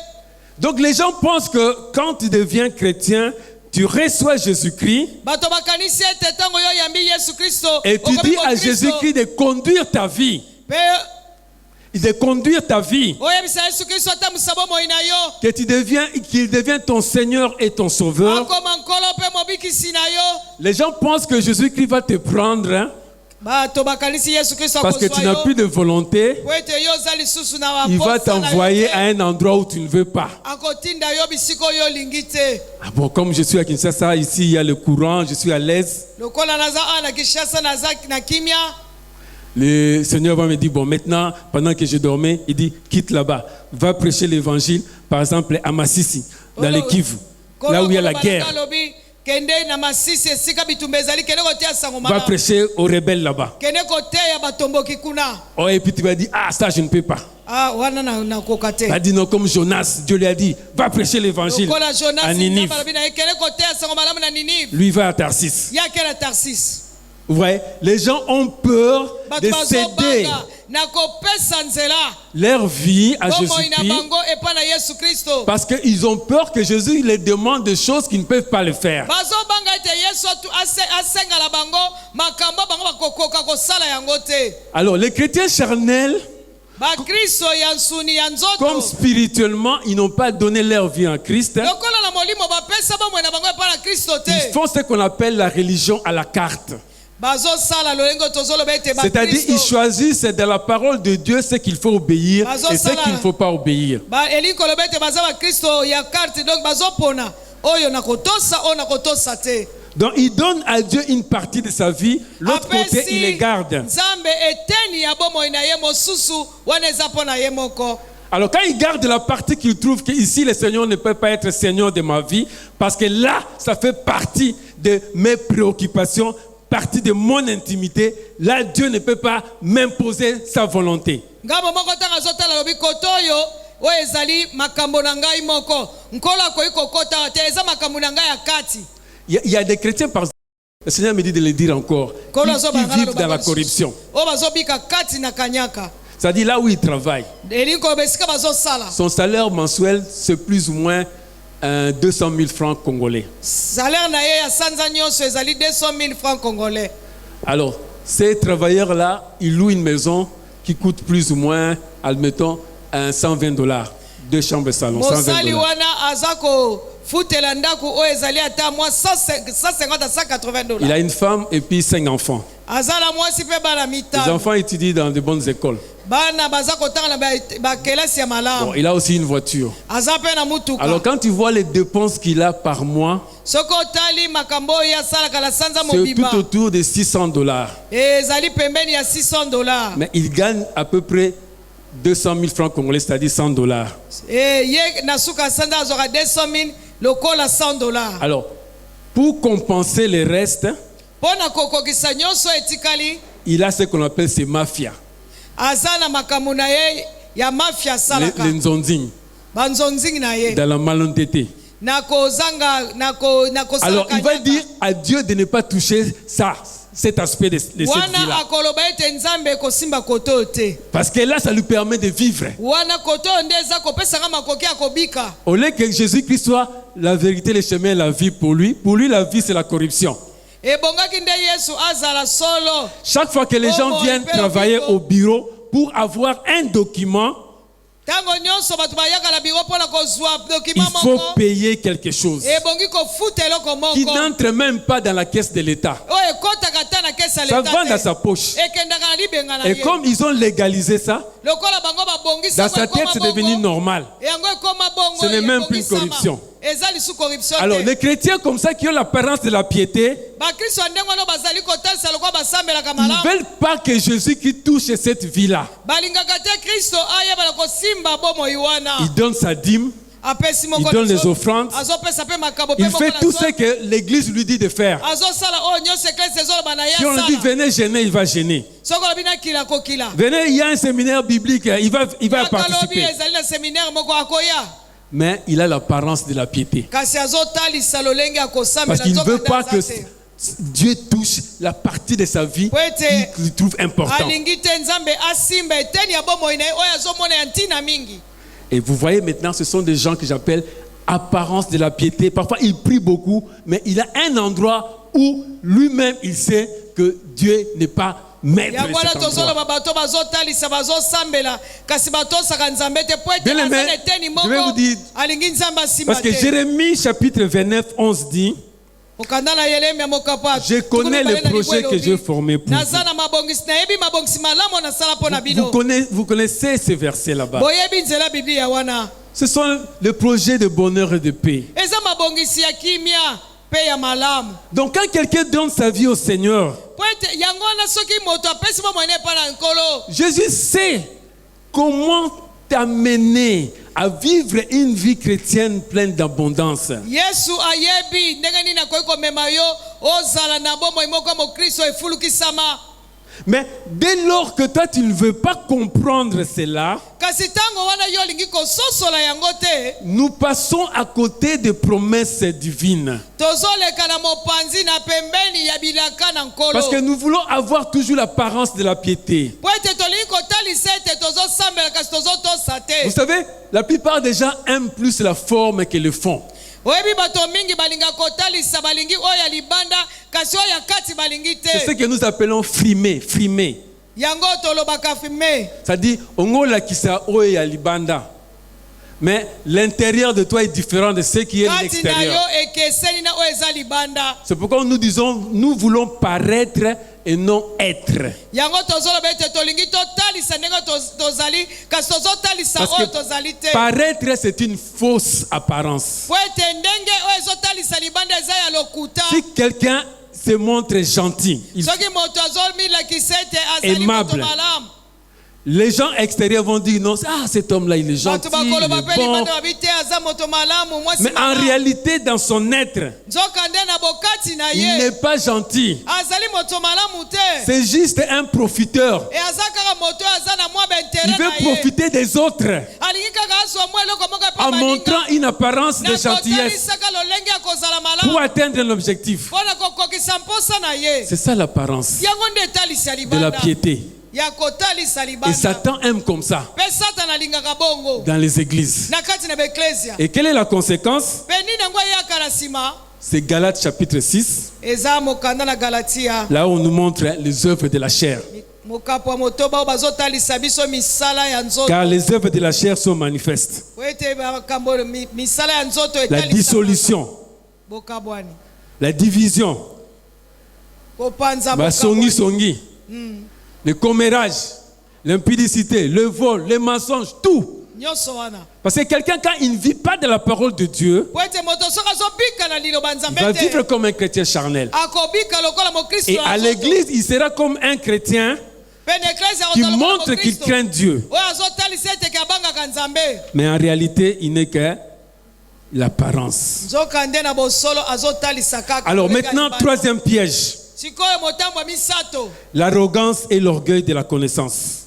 Donc les gens pensent que quand tu deviens chrétien, tu reçois Jésus-Christ bato bakanisi ete ntango yo yambi yesu kristo et tu dis à Jésus-Christ de conduire ta vie. De conduire ta vie. oyebisa yesu kristo atambusa bomoi na yo Qu'il devienne ton Seigneur et ton Sauveur. akoma nkolo mpe mobikisi na yo. Les gens pensent que Jésus-Christ va te prendre, hein, bato bakanisi yesu kristo parce que tu akozwa n'as plus yo de volonté. po ete yo oza lisusu na Il va baposa na yo t'envoyer te. à un endroit où tu ne veux pas. akotinda yo bisika oyo olingi te. Ah bon, comme je suis à Kinshasa, ici il y a le courant, je suis à l'aise. lokola naza awa na kishasa naza na kimia. Le Seigneur va me dire, bon, maintenant, pendant que je dormais, il dit, quitte là-bas, va prêcher l'évangile, par exemple, à Massissi, dans le Kivu, là où il y a la guerre. kende na masisi esika bitumba ezali kende koteya sango Va malamu. prêcher aux rebelles là-bas. kende koteya batomboki kuna. Oh, et puis tu vas dire, ah, ça, je ne peux pas. wana nakoka te. Il a dit non, comme Jonas, Dieu lui a dit, va prêcher l'évangile lokola jonas à Ninive. balobi na ye kende koteya sango malamu na Ninive. Lui va à Tarsis. yake na Tarsis. Vous voyez, les gens ont peur bato de céder bazobanga na kopesa nzela leur vie à bomoi na Jésus-Christ bango epa na yesu kristo. parce qu'ils ont peur que Jésus les demande des choses qu'ils ne peuvent pas le faire. bazobanga ete yesu asengala bango makambo bango bakokoka kosala yango te. Alors, les chrétiens charnels, bakristo ya nsuni ya comme nzoto spirituellement, ils n'ont pas donné leur vie en Christ, lokola na molimo bapesa bomoi na bango epa na kristo ils te. font ce qu'on appelle la religion à la carte. bazosala lolengo tozoloba ete C'est-à-dire, ils choisissent de la parole de Dieu ce qu'il faut obéir et ce qu'il ne faut pas obéir. elingi koloba ete baza bakristo ya karte donc bazopona oyo na kotosa oyo na kotosa te. Donc, il donne à Dieu une partie de sa vie, l'autre côté, il les garde. nzambe eteni ya bomoi na ye mosusu wana eza mpo na ye moko. Alors, quand il garde la partie qu'il trouve qu'ici, le Seigneur ne peut pas être Seigneur de ma vie, parce que là, ça fait partie de mes préoccupations, partie de mon intimité, là, Dieu ne peut pas m'imposer sa volonté. ngambo moko ntango azotala lobi koto oyo oyo ezali makambo na ngai moko nkolo akoki kokota te eza makambo na ngai ya kati. Il y a des chrétiens, par exemple, le Seigneur me dit de le dire encore, qui vivent dans la corruption. oyo bazobika kati na kanyaka. C'est-à-dire là où ils travaillent. elingi koloba esika bazosala Son salaire mensuel, c'est plus ou moins 200 000 francs congolais. salaire na ye ya sanza nyonso ezali 200 000 francs congolais. Alors, ces travailleurs-là, ils louent une maison qui coûte plus ou moins, admettons, 120 $. 2 chambres salon, 120 mosali $. wana aza kofutela ndako oyo ezali ata mwa 150 à 180 Il $. a une femme et puis 5 enfants. aza na mwasi mpe bana Les mitano. enfants étudient dans de bonnes écoles. bana baza kotanga na bakelasi ya Bon, malamu. il a aussi une voiture. aza mpe na mutuka. Alors, quand tu vois les dépenses qu'il a par mois, soki otali makambo oyo asalaka na sanza c'est mobimba tout autour de 600 $. ezali pembeni ya 600 $. Mais il gagne à peu près 200 000 francs congolais, c'est-à-dire 100 $. ye na suka ya sanza azwaka 200 000 lokola 100 $. Alors, pour compenser le reste, mpo na kokokisa nyonso etikali il a ce qu'on appelle ces mafias, aza na makambo na ye ya mafia asalaka les nzonzing, banzonzingi na ye dans la malhonnêteté. na kozanga na Alors, kosalaka il va dire à Dieu de ne pas toucher ça, cet aspect de cette wana vie-là. akoloba ete nzambe ekosimba koto oyo te. Parce que là, ça lui permet de vivre. wana koto oyo nde eza kopesanga makoki ya kobika. Au lieu que Jésus-Christ soit la vérité, le chemin et la vie pour lui la vie, c'est la corruption. ebongaki nde yesu azala solo. Chaque fois que les gens viennent travailler au bureau pour avoir un document, ntango nyonso bato bayaka na biro mpo na kozwa il dokima faut moko payer quelque chose ebongi kofuta eloko qui moko n'entre même pas dans la caisse de l'État. oyo ekotaka ta na kesa Ça leta va dans te sa poche. ekendaka na libenga na Et ye comme ils ont légalisé ça, lokola bango babongisa dans sa tête, c'est devenu normal. yango ekoma bongo Ce n'est même plus une ebongisama. corruption. eza lisu corruption Alors, te. les chrétiens comme ça qui ont l'apparence de la piété, bakristo ya ndenge wana bazali kotalisa lokola basambelaka ils ne malamu veulent pas que Jésus qui touche cette vie-là. balingaka te kristo ayebala kosimba bomoi wana Il donne sa dîme, apesi il moko donne na les zo- offrandes, azopesa pe makabo pe il moko fait na tout zo- ce que l'Église lui dit de faire. azosala oyo nyonso eklesi ezoloba na ye Si on lui dit asala venez gêner, il va gêner. soki olobi nakila kokila Venez, il y a un séminaire biblique, il va aka lobi participer. ezali na séminaire moko akoya Mais il a l'apparence de la piété. kasi azotalisa lolenge ya Parce kosambela qu'il ne veut nzoka pas nde que aza te. Dieu touche la partie de sa vie Po ete qu'il trouve importante. alingi te nzambe asimba eteni ya bomoi na ye oyo azomona ya ntina mingi. Et vous voyez maintenant, ce sont des gens que j'appelle apparence de la piété. Parfois, il prie beaucoup, mais il a un endroit où lui-même, il sait que Dieu n'est pas maître de yango wana cet endroit. tozoloba bato bazotalisa bazosambela kasi batosaka nzambe te po ete Bien aimé, aza na eteni je vais vous moko dire- alingi nzambe asimba Parce que te. Jérémie chapitre 29, 11 dit, okanda na Yeremia mokapo ya je connais tukulu les balena projets libwe que j'ai elobi, formés pour naza vous. na mabongisi nayebi mabongisi malamu nasala mpo na bino. Vous connaissez ces versets là-bas. boyebi nzela biblia wana Ce sont les projets de bonheur et de paix. eza mabongisi ya kimia mpe ya malamu. Donc quand quelqu'un donne sa vie au Seigneur, po ete yango wana soki moto apesi bomoi na epa na nkolo Jésus sait comment t'amener à vivre une vie chrétienne pleine d'abondance. yesu ayebi ndenge nini akoki komema yo ozala na bomoi moko ya mokristo efulukisama. Mais dès lors que toi tu ne veux pas comprendre cela, kasi ntango wana yo olingi kososola yango te nous passons à côté des promesses divines. tozoleka na mopanzi na pembeni ya bilaka na nkolo. Parce que nous voulons avoir toujours l'apparence de la piété. po ete tolingi kotalisa ete tozosambela kasi tozotosa Vous te. savez, la plupart des gens aiment plus la forme que le fond. oyebi bato mingi balinga kotalisa balingi oyo ya libanda kasi oyo ya kati balingi C'est ce te. que nous appelons frimer, frimer. yango tolobaka filme C'est-à-dire, on a qui ça oyo ya libanda. Mais l'intérieur de toi est différent de ce qui est kati na yo l'extérieur. ekeseni na oyo eza libanda. C'est pourquoi nous disons, nous voulons paraître et non être. yango tozoloba ete tolingi totalisa ndenge tozali kasi tozotalisa Parce oyo que tozali te. paraître, c'est une fausse apparence. po ete ndenge oyo ezotalisa libanda eza ya lokuta. Si quelqu'un se montre gentil, soki moto azomilakisa ete azali Aimable. moto malamu les gens extérieurs vont dire non, ah, cet homme-là, il est gentil, bato il bakoloba est mpe bon. libanda babi te aza moto malamu mwasi Mais en malamu. réalité, dans son être, nzoka nde na bokati na il ye n'est pas gentil. azali moto malamu te. C'est juste un profiteur. e aza kaka moto oyo aza na mwa Il baintere veut na ye profiter des autres alingi kaka azwa mwa eloko moko en epa montrant une apparence de na gentillesse kotalisaka lolenge ya kozala pour malamu atteindre l'objectif. mpo na kokokisa mposa na ye. C'est ça l'apparence yango nde etalisi ya de la libanda piété. ya kotalisa Et libanda. Satan aime comme ça mpe satana alingaka bongo dans les églises. na kati na baeklesia. Et quelle est la conséquence? mpe nini yango eyaka na nsima C'est Galates chapitre 6, eza mokanda na galatia là où on nous montre les œuvres de la chair. mokapo ya motoba oyo bazotalisa biso misala ya nzoto. Car les œuvres de la chair sont manifestes. po ete makambo misala ya nzoto La etalisaka dissolution, bokabwani la division, kopanza songi bokabwani. songi, le commérage, l'impudicité, le vol, les mensonges, tout. nyonso wana Parce que quelqu'un, quand il ne vit pas de la parole de Dieu, po ete moto soki azobika na liloba il va nzambe vivre te comme un chrétien charnel. akobika lokola mokristo Et na à nzoto. l'église, il sera comme un chrétien mpe na eklezia qui kozala lokola montre qu'il mokristo craint Dieu. oyo azotalisa ete ke abangaka nzambe. Mais en réalité, il n'est que l'apparence. nzoka nde na bosolo azotalisa kaka. Alors koleka maintenant, libanda. troisième piège, sikoyo motambo ya misato l'arrogance et l'orgueil de la connaissance.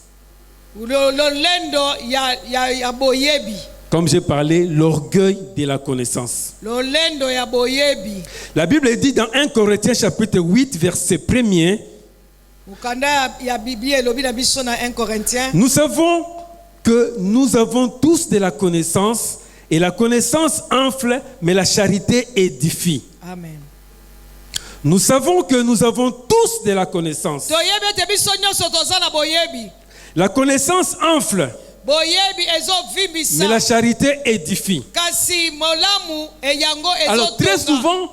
lolendo ya boyebi. Comme j'ai parlé, l'orgueil de la connaissance. lolendo ya boyebi. La Bible dit dans 1 Corinthiens chapitre 8, verset 1er, mokanda ya biblia elobi na biso na 1 Corinthiens. nous savons que nous avons tous de la connaissance, et la connaissance enfle, mais la charité édifie. amen. Nous savons que nous avons tous de la connaissance. toyebi ete biso nyonso toza na boyebi. La connaissance enfle, boyebi mais ezovimbisa la charité édifie. kasi molamu eyango Alors très ezotonga. souvent,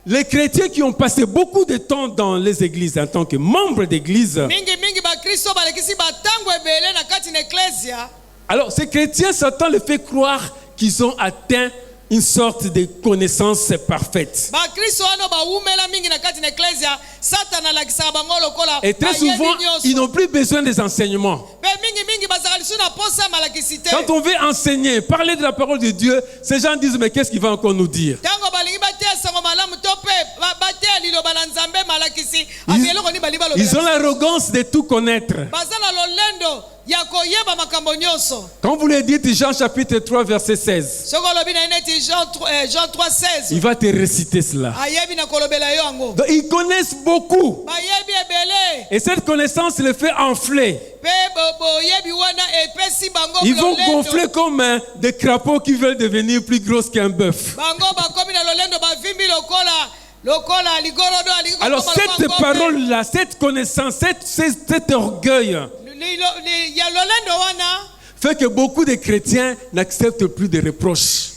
les chrétiens qui ont passé beaucoup de temps dans les églises en tant que membres d'église, mingi bakristo balekisi batango ebele na kati na eklesia. alors ces chrétiens, Satan les fait croire qu'ils ont atteint une sorte de connaissance parfaite. bakristo wana bawumela mingi na kati na eklesia satana alakisaka bango lokola Et très bayebi souvent, nyonso. ils n'ont plus besoin des enseignements. Mpe mingi bazalaka lisu na posa malakisi te. Quand on veut enseigner, parler de la parole de Dieu, ces gens disent, mais qu'est-ce qu'il va encore nous dire? ntango balingi bateya sango malamu to mpe bateya liloba na nzambe malakisi ati eloko nini bali Ils ont balobela l'arrogance de tout connaître. baza na lolendo ya koyeba makambo nyonso. Quand vous le dites, Jean chapitre 3, verset 16, soki olobi na ye neti Jean 3:16 il va te réciter cela. ayebi na kolobela yo yango. Donc, ils connaissent beaucoup. bayebi ebele Et cette connaissance les fait enfler. mpe boyebi wana epesi bango Ils vont lolendo. gonfler comme des crapauds qui veulent devenir plus grosses qu'un bœuf. bango bakomi na lolendo bavimbi lokola ligorodo alingi Alors kokoma cette lokola ngombe. parole-là, cette connaissance, cet orgueil Ya lolendo wana fait que beaucoup de chrétiens n'acceptent plus de reproches.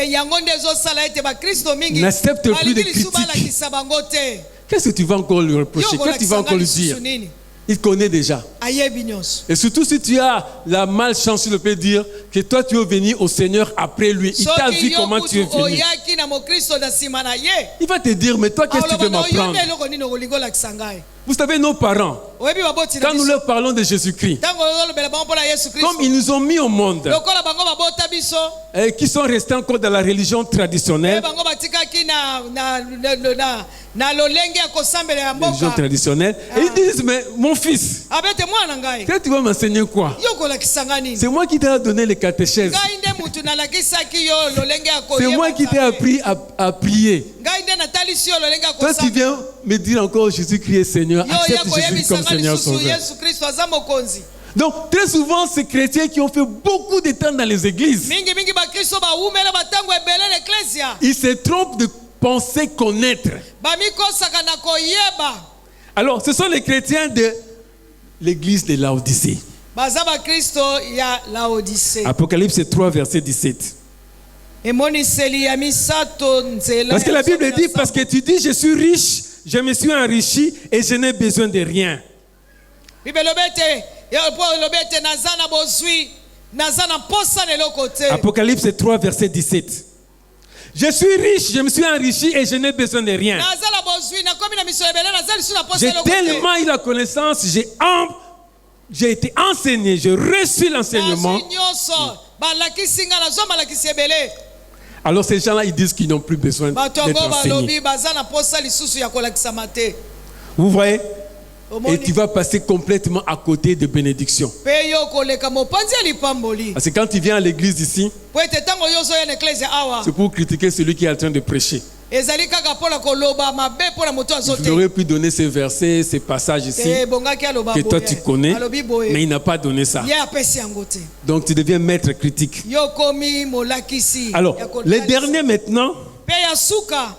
yango nde ezosala ete bakristo mingi N'accepte plus de balingi lisu critiques. balakisa bango te. Qu'est-ce que tu vas encore lui reprocher? Yo Qu'est-ce que tu vas encore lui kolakisanga dire? lisusu nini? Il connaît déjà. Ayebi nyonso. Et surtout si tu as la malchance, il peut dire que toi tu es venu au Seigneur après lui. Il t'a soki vu yo comment tu es kutu venu. oyaki na mokristo na nsima na ye Il va te dire, mais toi qu'est-ce que tu veux aloba na yo m'apprendre? nde eloko nini okolingi olakisa ngai. Vous savez, nos parents, oyebi baboti na quand nous biso leur parlons de Jésus-Christ, ntango olobela bango mpo na yesu comme kristo ils nous ont mis au monde, lokola bango babota biso et qui sont restés encore dans la religion mpe traditionnelle, bango batikaki na lolenge ya kosambela ya religion mboka traditionnelle, et ils disent, mais mon fils, abete mwana ngai que tu vas m'enseigner quoi? yo kolakisanga nini C'est moi qui t'ai donné les catéchèses. ngai nde mutu nalakisaki yo lolenge ya C'est moi qui t'ai koyeba appris à prier. ngai nde natalisi yo lolenge ya Toi, tu kosambela viens me dire encore Jésus-Christ est Seigneur. yo ya Accepte Jésus comme koyebisanga Seigneur lisusu Sauveur. yesu kristo aza mokonzi. Donc, très souvent, ces chrétiens qui ont fait beaucoup de temps dans les églises, mingi bakristo bawumela batango ebele na eklesia ils se trompent de penser connaître. bamikosaka na koyeba. Alors, ce sont les chrétiens de l'église de Laodicée. baza bakristo ya laodise. Apocalypse 3, verset 17. emoniseli ya misato nzela Parce que ya la Bible zomi na dit, sambo. parce que tu dis, je suis riche, je me suis enrichi et je n'ai besoin de rien. Bible elobi ete po elobi ete naza na bozwi naza na mposa na eloko te. Apocalypse 3, verset 17. Je suis riche, je me suis enrichi et je n'ai besoin de rien. naza na bozwi nakomi na miso ebele naza lisu na mposa J'ai eloko te. tellement eu la connaissance, j'ai été enseigné, j'ai reçu l'enseignement. nazwi nyonso balakisi nga nazwa malakisi ebele. Alors ces gens-là, ils disent qu'ils n'ont plus besoin bato d'être yango enseignés. balobi baza na mposa lisusu ya kolakisama te. Vous voyez? Et Omoni tu vas passer complètement à côté de bénédiction. mpe yo koleka mopanzi ya lipamboli. Parce que quand tu viens à l'église ici, po ete ntango yo ozoya na eklesia awa c'est pour critiquer celui qui est en train de prêcher. ezali kaka mpona koloba mabe mpona moto azo Il te. aurait pu donner ces versets, ces passages ici, ebongaki aloba que toi tu boye. connais, alobi mais boye il n'a pas donné ça. ye apesi yango te. Donc tu deviens maître critique. yo komi molakisi Alors, ya les kotalisa. derniers maintenant, mpe ya suka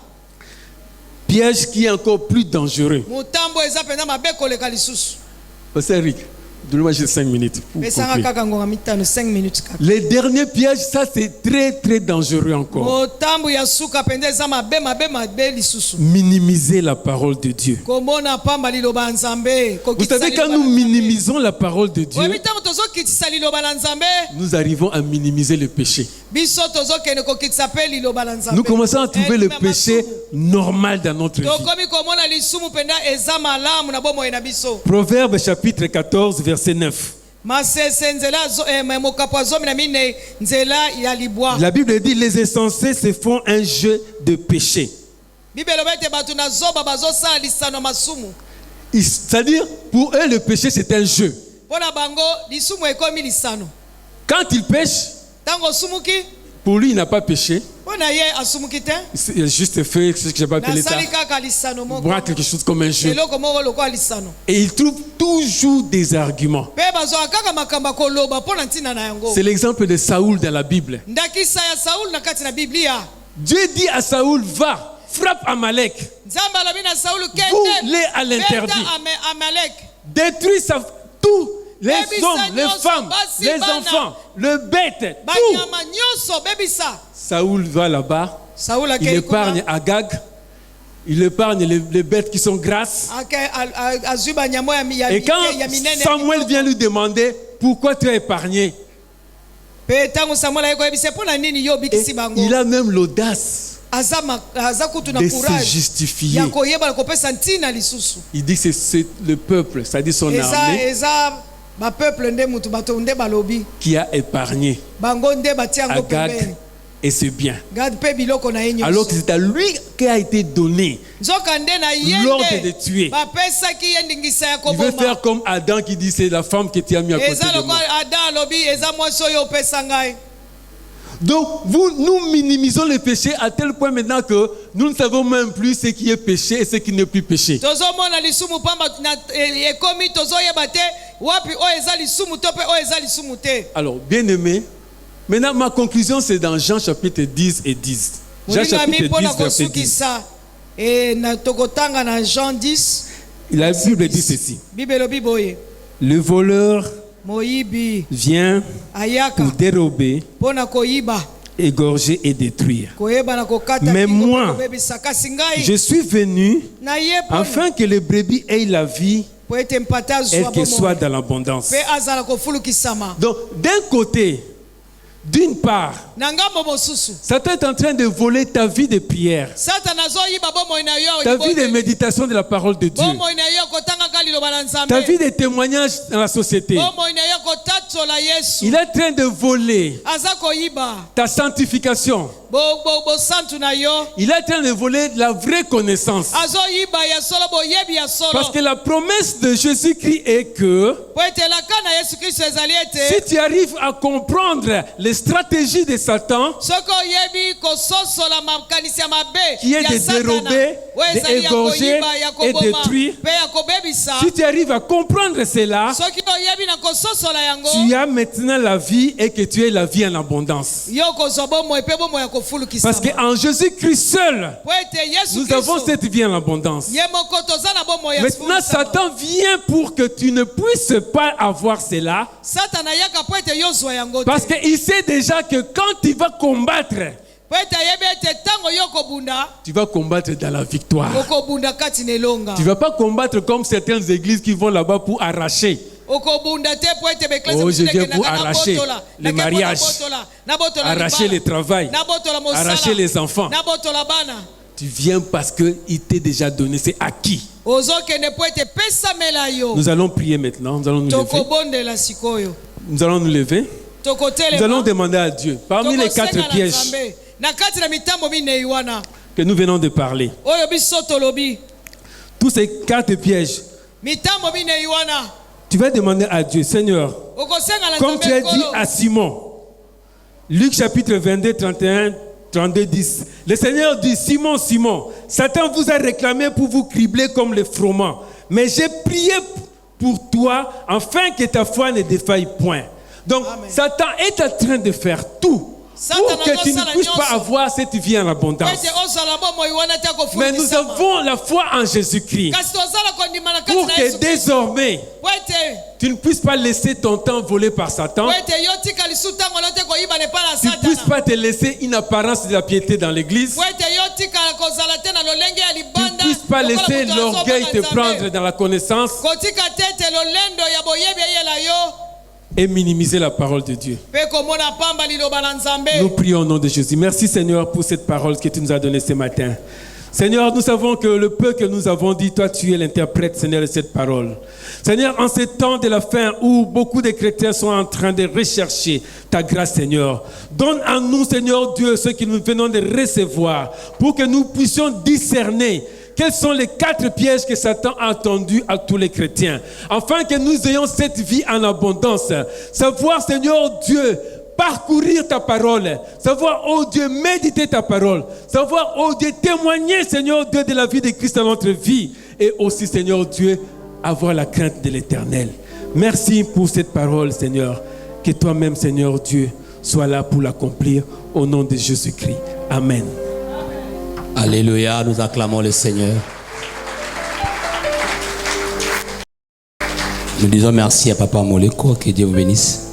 piège qui est encore plus dangereux. motambo eza mpenza mabe koleka lisusu. Pasteur Eric, donne-moi juste 5 minutes pour pesanga conclure. kaka ngonga mitano 5 minutes kaka. Les derniers pièges, ça c'est très très dangereux encore. motambo ya suka mpenza eza mabe lisusu. Minimiser la parole de Dieu. komona pamba liloba ya nzambe. Vous savez, quand nous minimisons la parole de Dieu, oyebi ntango tozokitisa liloba na nzambe nous arrivons à minimiser le péché. biso tozokende kokitisa mpe liloba na nzambe. Nous commençons à trouver le Elime péché masumu. normal dans notre vie. tokomi komona lisumu mpenza eza malamu na bomoi na biso. Proverbe chapitre 14, verset 9. masese nzela mokapo ya zomi na minei nzela ya libwa. La Bible dit, les insensés se font un jeu de péché. bible eloba ete bato na zoba bazosala lisano ya masumu. C'est-à-dire, pour eux, le péché c'est un jeu. mpo na bango lisumu ekomi lisano. Quand ils pêchent, ntango osumuki pour lui, il n'a pas péché. mpo na ye asumuki te. Il a juste fait ce que j'ai pas appelé ça. nasali kaka lisano moko. Voir quelque chose comme un jeu. eloko moko lokola lisano. Et il trouve toujours des arguments. mpe bazwaka kaka makambo ya koloba mpo na ntina na yango. C'est l'exemple de Saoul dans la Bible. ndakisa ya saulu na kati na biblia. Dieu dit à Saoul, va, frappe Amalek, nzambe alobi na saulu Vous-les à l'interdit. amalek. détruis tous les Bebisa hommes, les nyonso, femmes, basi les bana. enfants, le bête, tout. banyama nyonso bebisa. Saoul va là-bas, saulu il épargne Agag, il épargne les bêtes qui sont grasses. azwi banyama ya Et quand minene. Samuel vient lui demander, pourquoi tu as épargné Pe tango Samuel ayeko yebise pona nini yo Et bikisi bango. il a même l'audace Aza kutu na de se courage. justifier. Ya koyeba na kopesa ntina lisusu. Il dit que c'est le peuple, c'est-à-dire son armée, Eza ba peuple nde mutu bato nde balobi. qui a épargné Bango nde batiango Agag pembeni. et ses biens. Gad pe biloko na yenyo. Alors que c'est à lui qui a été donné Nzoka nde na yende. l'ordre de tuer. Bapesa ki yendingisa ya Il veut koboma. faire comme Adam qui dit c'est la femme que tu as mis à côté Eza de loko moi. Adam lobi eza mwaso yo pesa ngai. Donc nous minimisons le péché à tel point maintenant que nous ne savons même plus ce qui est péché et ce qui n'est plus péché. Tozomona lisumu pamba na ekomi tozoyeba te wapi o eza lisumu to pe o eza lisumu te. Alors, bien aimé, maintenant ma conclusion c'est dans Jean chapitre 10 et 10. Jean chapitre 10 verset 10. Na tokotanga na Jean 10. La Bible dit ceci. Bibelo biboye. Le voleur Moyibi vient ayaka pour dérober, pona koyiba égorger et détruire. koyeba na kokata. Mais kingo moi, pe kobebisa kasi ngai je suis venu na ye pona afin que les brebis aient la vie po ete mpata et zwa qu'elles soient bomo dans l'abondance. pe azala kofulukisama. Donc, d'un côté, d'une part, Na ngambo mosusu Satan est en train de voler ta vie de prière, Satan azoyiba bomo na yo ta vie de méditation de la parole de Dieu, bomo na yo kotanga kali loba na Nzambe. ta vie de témoignage dans la société. Bomo na yo kotatsola Yesu. Il est en train de voler Aza koyiba ta sanctification. bo santu na yo. Il est en train de voler la vraie connaissance. Azoyiba ya solo boyebi ya solo. Parce que la promesse de Jésus-Christ est que Po ete laka na Yesu Kristo ezali si ete tu arrives à comprendre les stratégies de Satan, soko oyebi kososola makanisi ya mabe qui est ya de Satana, dérober, we ezali ya d'égorger koyiba, ya et koboma, détruire. pe ya kobebisa. si tu arrives à comprendre cela, Soki oyebi na kososola yango tu as maintenant la vie et que tu aies la vie en abondance. yo kozwa bomoi pe bomoi ya kofulukisama. Parce qu'en Jésus-Christ seul, Po ete Yesu nous avons Kristo cette vie en abondance. ye moko toza na bomoi ya Maintenant, kofulukisama. Satan vient pour que tu ne puisses pas avoir cela. Satana yaka po ete yo zwa yango te. Parce qu'il sait déjà que quand tu vas combattre, Po ete ayebi ete ntango yo kobunda tu vas combattre dans la victoire. okobunda kati na elonga. Tu ne vas pas combattre comme certaines églises qui vont là-bas pour arracher. Okobunda te po ete beklase Oh, je mosusu viens ekendaka pour na arracher botola, les nakenda mariages, na botola arracher libala, le travail, na botola mosala, arracher les enfants. na botola bana. Tu viens parce qu'il t'est déjà donné, c'est acquis. Ozokende po ete pesamela yo. Nous allons prier maintenant, nous allons nous lever. Tokobondela sikoyo. Nous allons nous lever. Tokotelema. Nous allons demander à Dieu, parmi les 4 Tokosenga na pièges Nzambe. Na kati na mitambo minei wana. que nous venons de parler, Oyo biso tolobi. tous ces 4 pièges, Mitambo minei wana. tu vas demander à Dieu, Seigneur, Okosenga na comme Nzambe tu as dit kolo. à Simon, Luc chapitre 22, 31, 32, 10. Le Seigneur dit, Simon, Simon, Satan vous a réclamé pour vous cribler comme les froment. Mais j'ai prié pour toi afin que ta foi ne défaille point. Donc, Amen. Satan est en train de faire tout pour que tu ne puisses pas avoir cette vie en abondance. Ete ozala bomoi wana te Mais nous akofulukisama. avons la foi en Jésus-Christ Kasi tozala kondima na kati pour na que Yesu Kristo. désormais, Po ete tu ne puisses pas laisser ton temps voler par Satan. po ete yo tika lisu ntango lo te koyiba ne pa na Tu ne puisses Satana. pas te laisser une apparence de la piété dans l'église. Po ete yo tika kozala te na lolenge ya Tu ne libanda. puisses pas lokola laisser moto l'orgueil te azobanga Nzambe. prendre dans la connaissance Kotika te ete lolendo ya boyebi eyela yo. et minimiser la parole de Dieu. Pe komona pamba liloba na Nzambe. Nous prions au nom de Jésus. Merci Seigneur pour cette parole que tu nous as donnée ce matin. Seigneur, nous savons que le peu que nous avons dit, toi tu es l'interprète, Seigneur, de cette parole. Seigneur, en ces temps de la fin où beaucoup de chrétiens sont en train de rechercher ta grâce, Seigneur, donne à nous, Seigneur Dieu, ce que nous venons de recevoir, pour que nous puissions discerner quels sont les 4 pièges que Satan a tendus à tous les chrétiens, afin que nous ayons cette vie en abondance. Savoir, Seigneur Dieu, parcourir ta parole, savoir, oh Dieu, méditer ta parole, savoir, oh Dieu, témoigner, Seigneur Dieu, de la vie de Christ dans notre vie, et aussi, Seigneur Dieu, avoir la crainte de l'Éternel. Merci pour cette parole, Seigneur, que toi-même, Seigneur Dieu, sois là pour l'accomplir au nom de Jésus-Christ. Amen. Alléluia, nous acclamons le Seigneur. Nous disons merci à Papa Moleko, que Dieu vous bénisse.